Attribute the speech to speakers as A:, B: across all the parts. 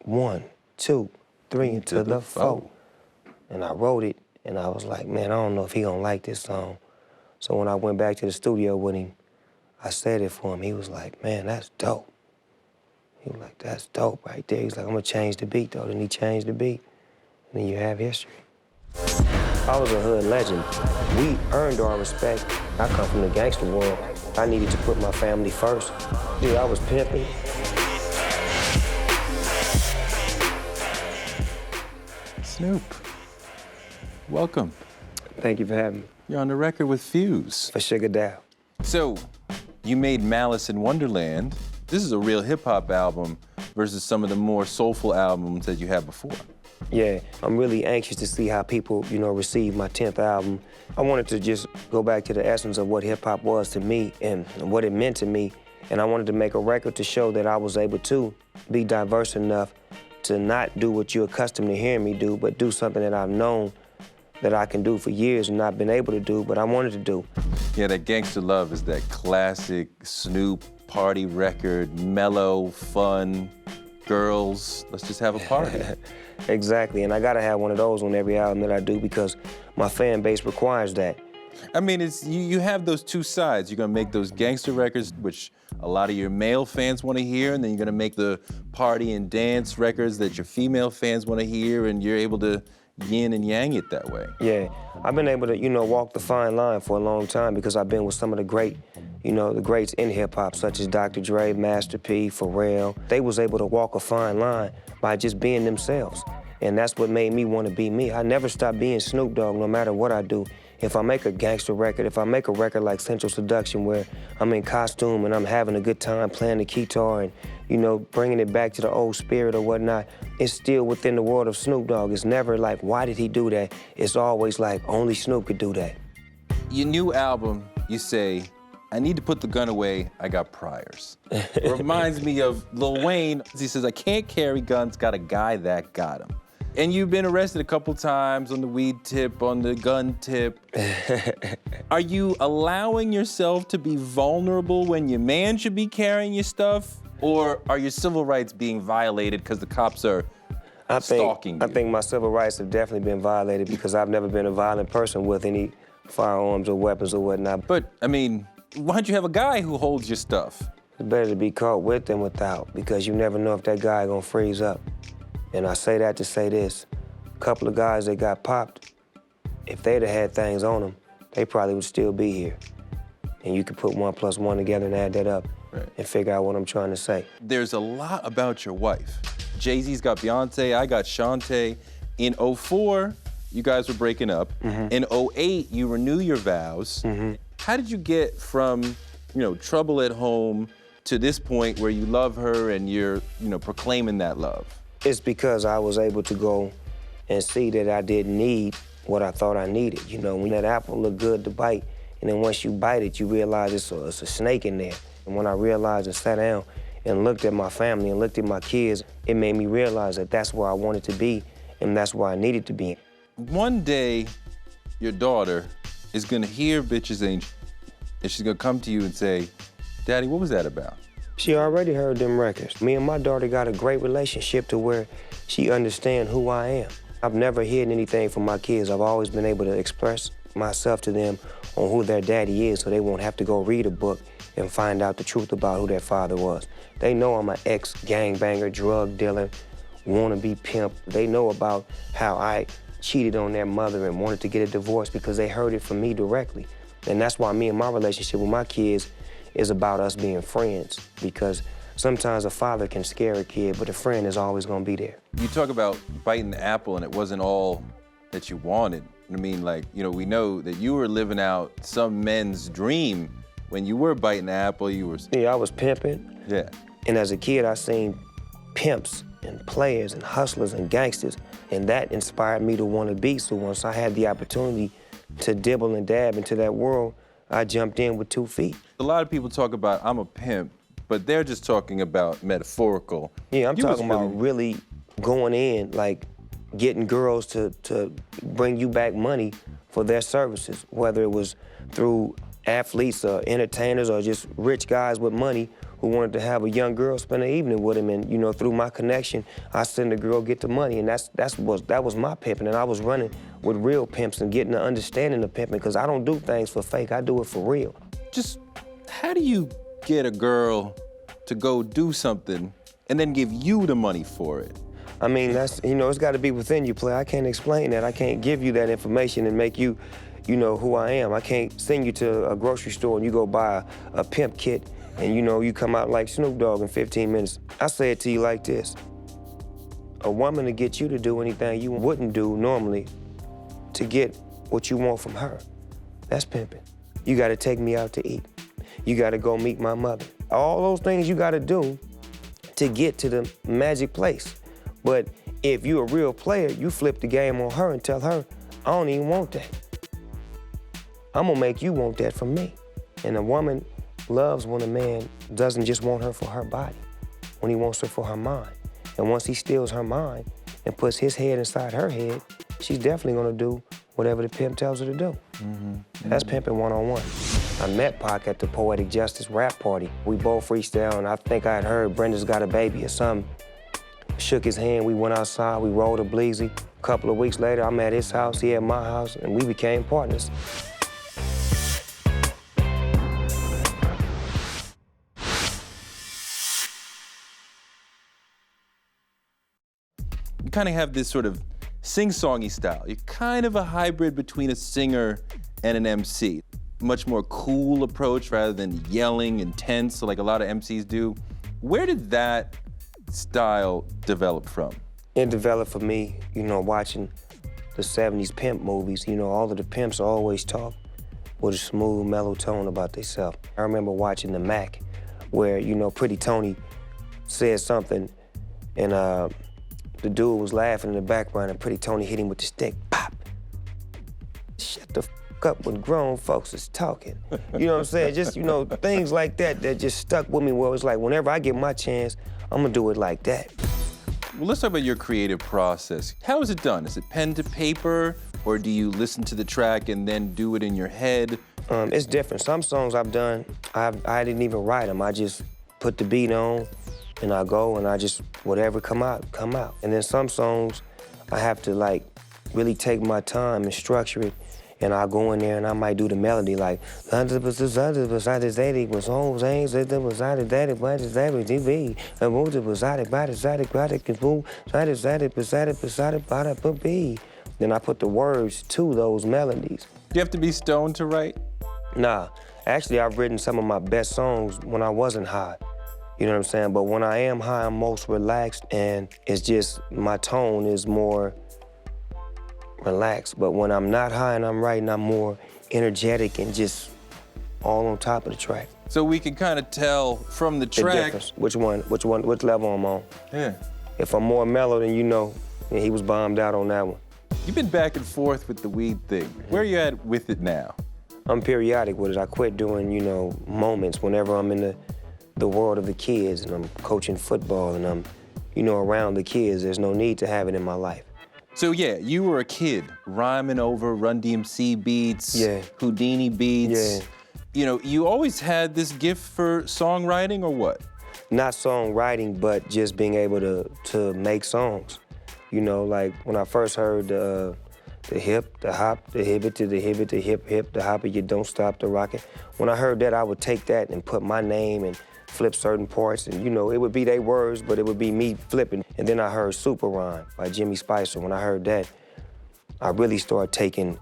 A: 1, 2, 3 into the 4. And I wrote it, and I was like, man, I don't know if he gonna like this song. So when I went back to the studio with him, I said it for him. He was like, man, that's dope. He was like, that's dope right there. He's like, I'm gonna change the beat, though. Then he changed the beat, and then you have history. I was a hood legend. We earned our respect. I come from the gangster world. I needed to put my family first. Yeah, I was pimping.
B: Snoop, welcome.
A: Thank you for having me.
B: You're on the record with Fuse.
A: For Sugar Dow.
B: So, you made Malice in Wonderland. This is a real hip-hop album versus some of the more soulful albums that you had before.
A: Yeah, I'm really anxious to see how people, receive my 10th album. I wanted to just go back to the essence of what hip-hop was to me and what it meant to me. And I wanted to make a record to show that I was able to be diverse enough to not do what you're accustomed to hearing me do, but do something that I've known that I can do for years and not been able to do, but I wanted to do.
B: Yeah, that Gangsta Love is that classic Snoop party record, mellow, fun, girls, let's just have a party.
A: Exactly, and I gotta have one of those on every album that I do because my fan base requires that.
B: I mean, you have those two sides. You're gonna make those gangster records, which a lot of your male fans wanna hear, and then you're gonna make the party and dance records that your female fans wanna hear, and you're able to yin and yang it that way.
A: Yeah, I've been able to, walk the fine line for a long time because I've been with some of the the greats in hip-hop, such as Dr. Dre, Master P, Pharrell. They was able to walk a fine line by just being themselves. And that's what made me want to be me. I never stop being Snoop Dogg no matter what I do. If I make a gangster record, if I make a record like Central Seduction where I'm in costume and I'm having a good time playing the guitar and, bringing it back to the old spirit or whatnot, it's still within the world of Snoop Dogg. It's never like, why did he do that? It's always like, only Snoop could do that.
B: Your new album, you say, I need to put the gun away, I got priors. It reminds me of Lil Wayne. He says, I can't carry guns, got a guy that got him. And you've been arrested a couple times on the weed tip, on the gun tip. Are you allowing yourself to be vulnerable when your man should be carrying your stuff? Or are your civil rights being violated because the cops are stalking you?
A: I think my civil rights have definitely been violated because I've never been a violent person with any firearms or weapons or whatnot.
B: But, I mean, why don't you have a guy who holds your stuff?
A: It's better to be caught with than without because you never know if that guy gonna freeze up. And I say that to say this, a couple of guys that got popped, if they'd have had things on them, they probably would still be here. And you could put 1 + 1 together and add that up and figure out what I'm trying to say.
B: There's a lot about your wife. Jay-Z's got Beyonce, I got Shantae. In 04, you guys were breaking up. In 08, you renew your vows. How did you get from, trouble at home to this point where you love her and you're, proclaiming that love?
A: It's because I was able to go and see that I didn't need what I thought I needed. When that apple looked good to bite, and then once you bite it, you realize it's a snake in there. And when I realized and sat down and looked at my family and looked at my kids, it made me realize that that's where I wanted to be and that's where I needed to be.
B: One day, your daughter is gonna hear Bitches Ain't, and she's gonna come to you and say, Daddy, what was that about?
A: She already heard them records. Me and my daughter got a great relationship to where she understands who I am. I've never hidden anything from my kids. I've always been able to express myself to them on who their daddy is so they won't have to go read a book and find out the truth about who their father was. They know I'm an ex-gangbanger, drug dealer, wannabe pimp. They know about how I cheated on their mother and wanted to get a divorce because they heard it from me directly. And that's why me and my relationship with my kids is about us being friends, because sometimes a father can scare a kid, but a friend is always gonna be there.
B: You talk about biting the apple and it wasn't all that you wanted. I mean, we know that you were living out some men's dream when you were biting the apple, you were...
A: Yeah, I was pimping.
B: Yeah.
A: And as a kid, I seen pimps and players and hustlers and gangsters, and that inspired me to want to be. So once I had the opportunity to dibble and dab into that world, I jumped in with 2 feet.
B: A lot of people talk about I'm a pimp, but they're just talking about metaphorical.
A: Yeah, I'm talking about really going in, like getting girls to bring you back money for their services, whether it was through athletes or entertainers or just rich guys with money who wanted to have a young girl spend the evening with him, and, you know, through my connection, I send the girl get the money, and that was my pimping, and I was running with real pimps and getting the understanding of pimping, because I don't do things for fake, I do it for real.
B: Just how do you get a girl to go do something and then give you the money for it?
A: I mean, that's, you know, it's got to be within you, player. I can't explain that. I can't give you that information and make you, you know, who I am. I can't send you to a grocery store and you go buy a pimp kit and, you know, you come out like Snoop Dogg in 15 minutes. I say it to you like this. A woman to get you to do anything you wouldn't do normally to get what you want from her, that's pimping. You got to take me out to eat. You got to go meet my mother. All those things you got to do to get to the magic place. But if you're a real player, you flip the game on her and tell her, I don't even want that. I'm gonna make you want that from me. And a woman loves when a man doesn't just want her for her body, when he wants her for her mind. And once he steals her mind and puts his head inside her head, she's definitely gonna do whatever the pimp tells her to do. That's pimping one-on-one. I met Pac at the Poetic Justice rap party. We both freestyle, and I think I had heard Brenda's got a baby or something. Shook his hand, we went outside, we rolled a bleezy. A couple of weeks later, I'm at his house, he at my house, and we became partners.
B: You kind of have this sort of sing-songy style. You're kind of a hybrid between a singer and an MC. Much more cool approach rather than yelling and tense like a lot of MCs do. Where did that style develop from?
A: It developed for me, you know, watching the 70s pimp movies. You know, all of the pimps always talk with a smooth, mellow tone about themselves. I remember watching The Mac, where, you know, Pretty Tony said something, and the dude was laughing in the background, and Pretty Tony hit him with the stick, pop. Shut the f up when grown folks is talking. You know what I'm saying? Just, you know, things like that that just stuck with me, where it's like, whenever I get my chance, I'm gonna do it like that.
B: Well, let's talk about your creative process. How is it done? Is it pen to paper, or do you listen to the track and then do it in your head?
A: It's different. Some songs I've done, I didn't even write them. I just put the beat on, and I go, and I just, whatever come out, come out. And then some songs, I have to, like, really take my time and structure it, and I go in there and I might do the melody like then I put the words to those melodies.
B: Do you have to be stoned to write?
A: Nah, actually I've written some of my best songs when I wasn't high. You know what I'm saying? But when I am high, I'm most relaxed, and it's just, my tone is more relaxed. But when I'm not high and I'm writing, I'm more energetic and just all on top of the track.
B: So we can kind of tell from the track.
A: The difference. Which level I'm on.
B: Yeah.
A: If I'm more mellow, then you know, and he was bombed out on that one.
B: You've been back and forth with the weed thing. Where are you at with it now?
A: I'm periodic with it. I quit doing, you know, moments whenever I'm in the world of the kids and I'm coaching football and I'm, you know, around the kids. There's no need to have it in my life.
B: So yeah, you were a kid rhyming over Run DMC beats,
A: yeah,
B: Houdini beats.
A: Yeah.
B: You know, you always had this gift for songwriting, or what?
A: Not songwriting, but just being able to make songs. You know, like when I first heard the hip, the hop, the hibbit to the hibbit, the hip, hip, the hopper, you don't stop the rocket. When I heard that, I would take that and put my name and flip certain parts, and you know, it would be their words, but it would be me flipping. And then I heard Super Rhyme by Jimmy Spicer. When I heard that, I really started taking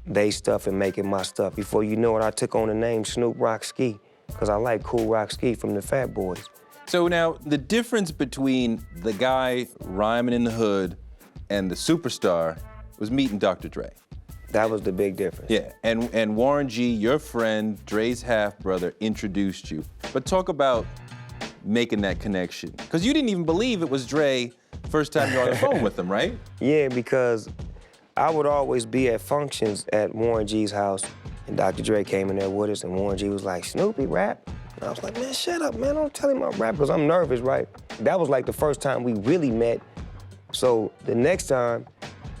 A: they stuff and making my stuff. Before you know it, I took on the name Snoop Rock Ski, because I like Cool Rock Ski from the Fat Boys.
B: So now, the difference between the guy rhyming in the hood and the superstar was meeting Dr. Dre.
A: That was the big difference.
B: Yeah, and Warren G, your friend, Dre's half-brother, introduced you. But talk about making that connection. Because you didn't even believe it was Dre first time you were on the phone with him, right?
A: Yeah, because I would always be at functions at Warren G's house, and Dr. Dre came in there with us, and Warren G was like, Snoopy, rap? And I was like, man, shut up, man, don't tell him I rap, because I'm nervous, right? That was like the first time we really met. So the next time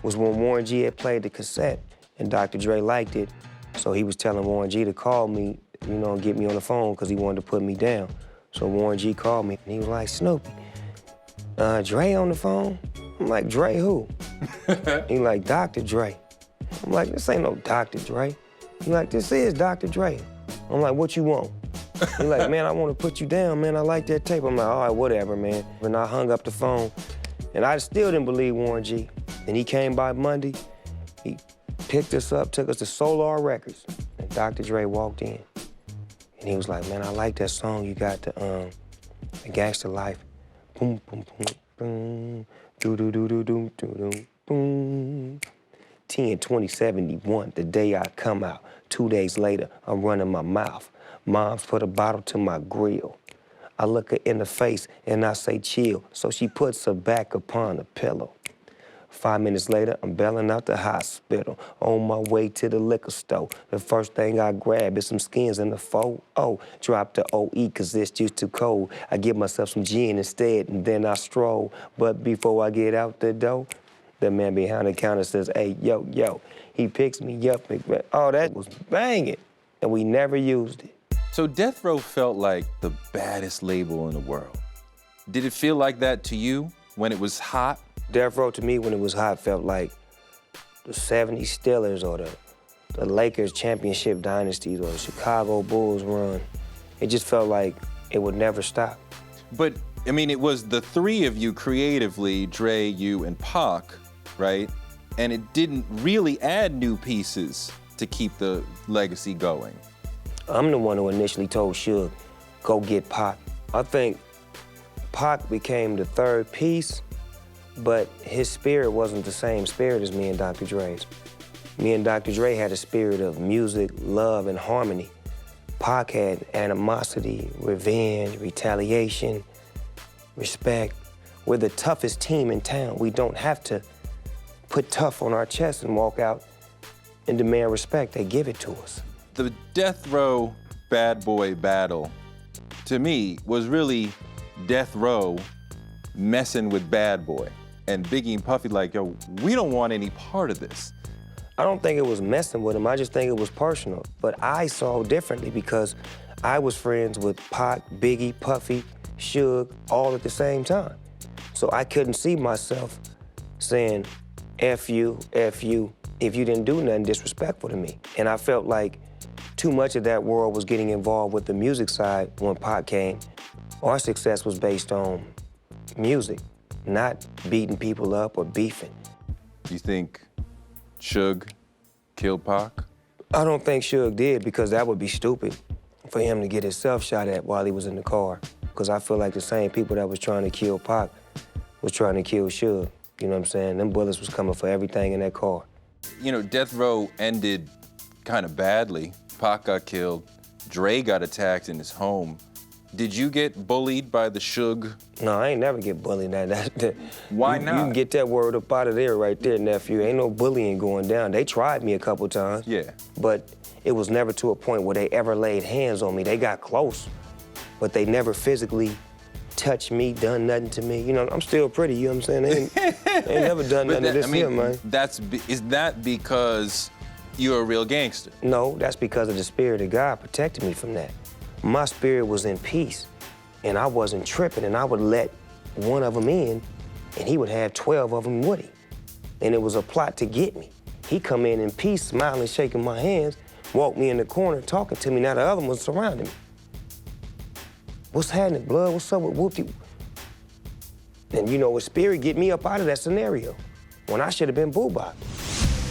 A: was when Warren G had played the cassette, and Dr. Dre liked it, so he was telling Warren G to call me you know, get me on the phone because he wanted to put me down. So Warren G called me, and he was like, Snoopy, Dre on the phone? I'm like, Dre who? He like, Dr. Dre. I'm like, this ain't no Dr. Dre. He like, this is Dr. Dre. I'm like, what you want? He like, man, I want to put you down, man. I like that tape. I'm like, all right, whatever, man. And I hung up the phone, and I still didn't believe Warren G. And he came by Monday. He picked us up, took us to Solar Records, and Dr. Dre walked in. And he was like, man, I like that song you got, the Gangsta Life. Boom, boom, boom, boom, do-do-do-do-do-do-do, boom. 10/20/71, the day I come out. 2 days later, I'm running my mouth. Mom's put a bottle to my grill. I look her in the face and I say, chill. So she puts her back upon the pillow. 5 minutes later, I'm bailing out the hospital, on my way to the liquor store. The first thing I grab is some skins in the 4-0. Drop the OE, cause it's just too cold. I give myself some gin instead, and then I stroll. But before I get out the door, the man behind the counter says, hey, yo, yo. He picks me up, and, oh, that was banging. And we never used it.
B: So Death Row felt like the baddest label in the world. Did it feel like that to you when it was hot?
A: Death Row to me, when it was hot, felt like the 70s Steelers or the Lakers championship dynasties or the Chicago Bulls run. It just felt like it would never stop.
B: But, I mean, it was the three of you creatively, Dre, you, and Pac, right? And it didn't really add new pieces to keep the legacy going.
A: I'm the one who initially told Suge, go get Pac. I think Pac became the third piece, but his spirit wasn't the same spirit as me and Dr. Dre's. Me and Dr. Dre had a spirit of music, love, and harmony. Pac had animosity, revenge, retaliation, respect. We're the toughest team in town. We don't have to put tough on our chest and walk out and demand respect. They give it to us.
B: The Death Row Bad Boy battle, to me, was really Death Row messing with Bad Boy. And Biggie and Puffy like, yo, we don't want any part of this.
A: I don't think it was messing with him. I just think it was personal. But I saw differently because I was friends with Pac, Biggie, Puffy, Suge, all at the same time. So I couldn't see myself saying, F you, if you didn't do nothing disrespectful to me. And I felt like too much of that world was getting involved with the music side when Pac came. Our success was based on music, not beating people up or beefing.
B: Do you think Suge killed Pac?
A: I don't think Suge did, because that would be stupid for him to get himself shot at while he was in the car. Because I feel like the same people that was trying to kill Pac was trying to kill Suge. You know what I'm saying? Them bullets was coming for everything in that car.
B: You know, Death Row ended kind of badly. Pac got killed. Dre got attacked in his home. Did you get bullied by the Suge?
A: No, I ain't never get bullied.
B: Why not?
A: You can get that word up out of there right there, nephew. Ain't no bullying going down. They tried me a couple times.
B: Yeah.
A: But it was never to a point where they ever laid hands on me. They got close, but they never physically touched me, done nothing to me. You know, I'm still pretty, you know what I'm saying? They ain't never done nothing to this here, man.
B: Is that because you're a real gangster?
A: No, that's because of the spirit of God protected me from that. My spirit was in peace, and I wasn't tripping, and I would let one of them in, and he would have 12 of them with him. And it was a plot to get me. He come in peace, smiling, shaking my hands, walked me in the corner, talking to me. Now the other one was surrounding me. What's happening, blood? What's up with Whoopty? And you know, his spirit get me up out of that scenario when I should have been boo-bop.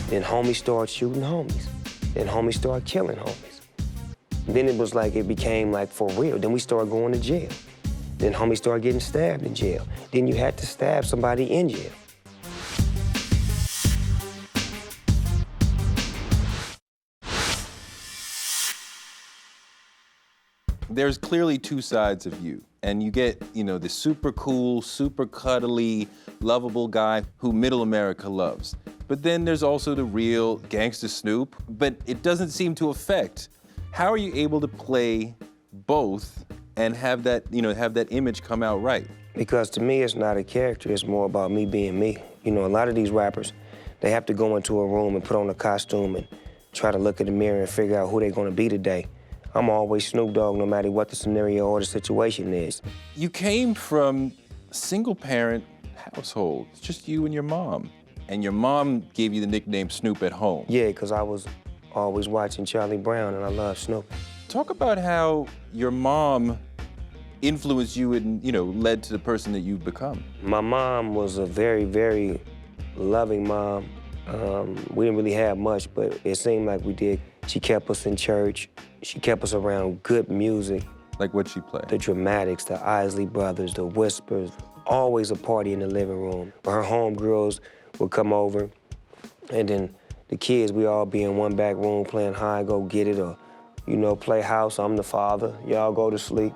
A: Then homies started shooting homies. Then homies started killing homies. Then it was like, it became like for real. Then we started going to jail. Then homies started getting stabbed in jail. Then you had to stab somebody in jail.
B: There's clearly two sides of you, and you get, you know, the super cool, super cuddly, lovable guy who middle America loves. But then there's also the real gangsta Snoop, but it doesn't seem to affect. How are you able to play both and have that, you know, have that image come out right?
A: Because to me, it's not a character, it's more about me being me. You know, a lot of these rappers, they have to go into a room and put on a costume and try to look in the mirror and figure out who they're gonna be today. I'm always Snoop Dogg no matter what the scenario or the situation is.
B: You came from a single-parent household. It's just you and your mom. And your mom gave you the nickname Snoop at home.
A: Yeah, because I was always watching Charlie Brown and I love Snoop.
B: Talk about how your mom influenced you and, led to the person that you've become.
A: My mom was a very, very loving mom. We didn't really have much, but it seemed like we did. She kept us in church. She kept us around good music.
B: Like what'd she play?
A: The Dramatics, the Isley Brothers, the Whispers. Always a party in the living room. Her homegirls would come over, and then the kids, we all be in one back room playing hide, go get it, or, play house. I'm the father. Y'all go to sleep.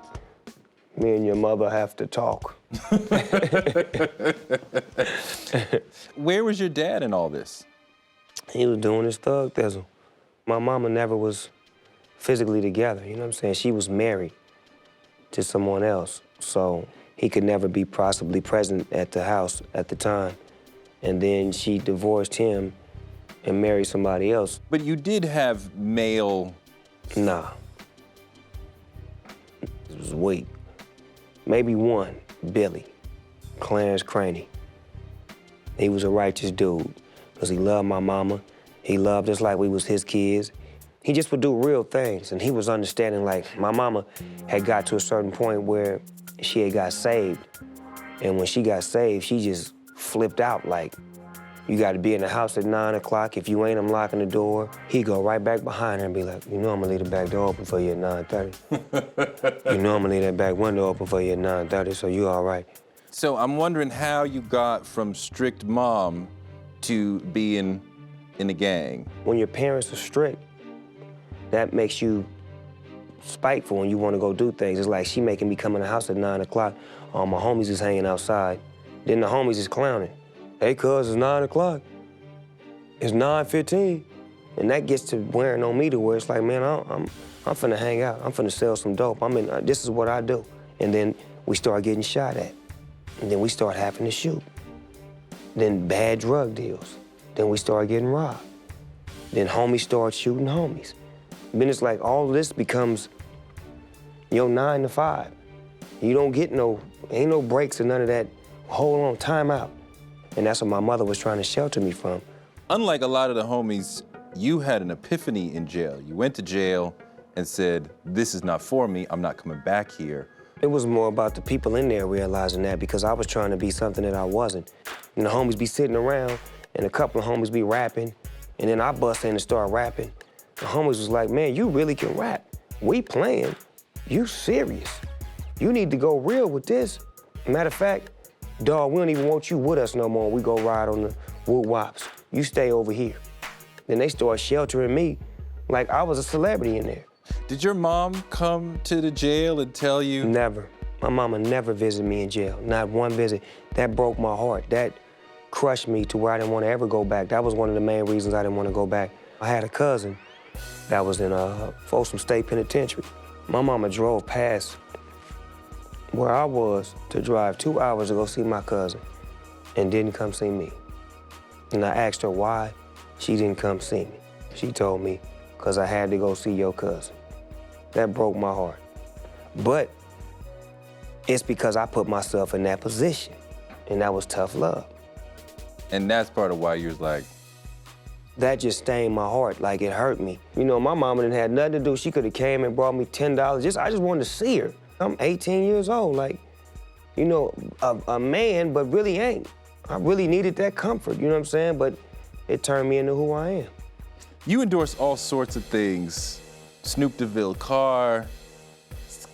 A: Me and your mother have to talk.
B: Where was your dad in all this?
A: He was doing his thug thizzle. My mama never was physically together, you know what I'm saying? She was married to someone else, so he could never be possibly present at the house at the time. And then she divorced him and married somebody else.
B: But you did have male...
A: Nah. It was weak. Maybe one, Billy, Clarence Craney. He was a righteous dude, because he loved my mama. He loved us like we was his kids. He just would do real things, and he was understanding, like, my mama had got to a certain point where she had got saved. And when she got saved, she just flipped out, like, you gotta be in the house at 9 o'clock. If you ain't, I'm locking the door. He'd go right back behind her and be like, I'm gonna leave the back door open for you at 9:30. I'm gonna leave that back window open for you at 9:30, so you all right.
B: So I'm wondering how you got from strict mom to being in the gang.
A: When your parents are strict, that makes you spiteful and you wanna go do things. It's like she making me come in the house at 9 o'clock. All my homies is hanging outside. Then the homies is clowning. Hey, cuz, it's 9 o'clock. It's 9:15. And that gets to wearing on me to where it's like, man, I'm finna hang out. I'm finna sell some dope. This is what I do. And then we start getting shot at. And then we start having to shoot. Then bad drug deals. Then we start getting robbed. Then homies start shooting homies. Then it's like all this becomes your 9 to 5. You don't get ain't no breaks or none of that. Hold on, time out. And that's what my mother was trying to shelter me from.
B: Unlike a lot of the homies, you had an epiphany in jail. You went to jail and said, this is not for me, I'm not coming back here.
A: It was more about the people in there realizing that, because I was trying to be something that I wasn't. And the homies be sitting around, and a couple of homies be rapping, and then I bust in and start rapping. The homies was like, man, you really can rap. We playing, you serious. You need to go real with this. Matter of fact, dawg, we don't even want you with us no more. We go ride on the woo-wops. You stay over here. Then they start sheltering me like I was a celebrity in there.
B: Did your mom come to the jail and tell you?
A: Never. My mama never visited me in jail, not one visit. That broke my heart. That crushed me to where I didn't want to ever go back. That was one of the main reasons I didn't want to go back. I had a cousin that was in Folsom State Penitentiary. My mama drove past where I was to drive 2 hours to go see my cousin and didn't come see me. And I asked her why she didn't come see me. She told me, because I had to go see your cousin. That broke my heart. But it's because I put myself in that position, and that was tough love.
B: And that's part of why you was like...
A: That just stained my heart, like it hurt me. You know, my mama didn't have nothing to do. She could have came and brought me $10. I just wanted to see her. I'm 18 years old, like, you know, a man, but really ain't. I really needed that comfort, you know what I'm saying? But it turned me into who I am.
B: You endorse all sorts of things. Snoop DeVille car,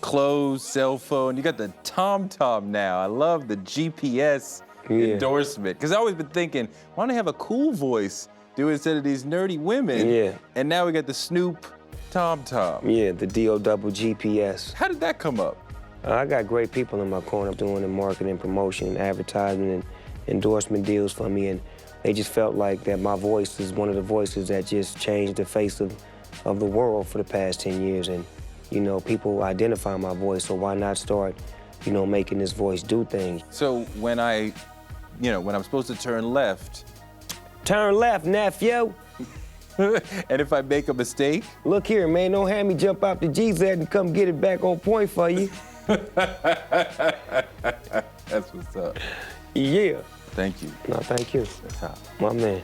B: clothes, cell phone. You got the TomTom now. I love the GPS endorsement. Because I've always been thinking, why don't I have a cool voice do it instead of these nerdy women?
A: Yeah.
B: And now we got the Snoop TomTom.
A: Yeah, the DOW GPS.
B: How did that come up?
A: I got great people in my corner doing the marketing, promotion, advertising, and endorsement deals for me, and they just felt like that my voice is one of the voices that just changed the face of the world for the past 10 years. And, you know, people identify my voice, so why not start, you know, making this voice do things?
B: So when when I'm supposed to turn left...
A: Turn left, nephew.
B: And if I make a mistake?
A: Look here, man, don't have me jump out the GZ and come get it back on point for you.
B: That's what's up.
A: Yeah.
B: Thank you.
A: No, thank you.
B: That's hot.
A: My man.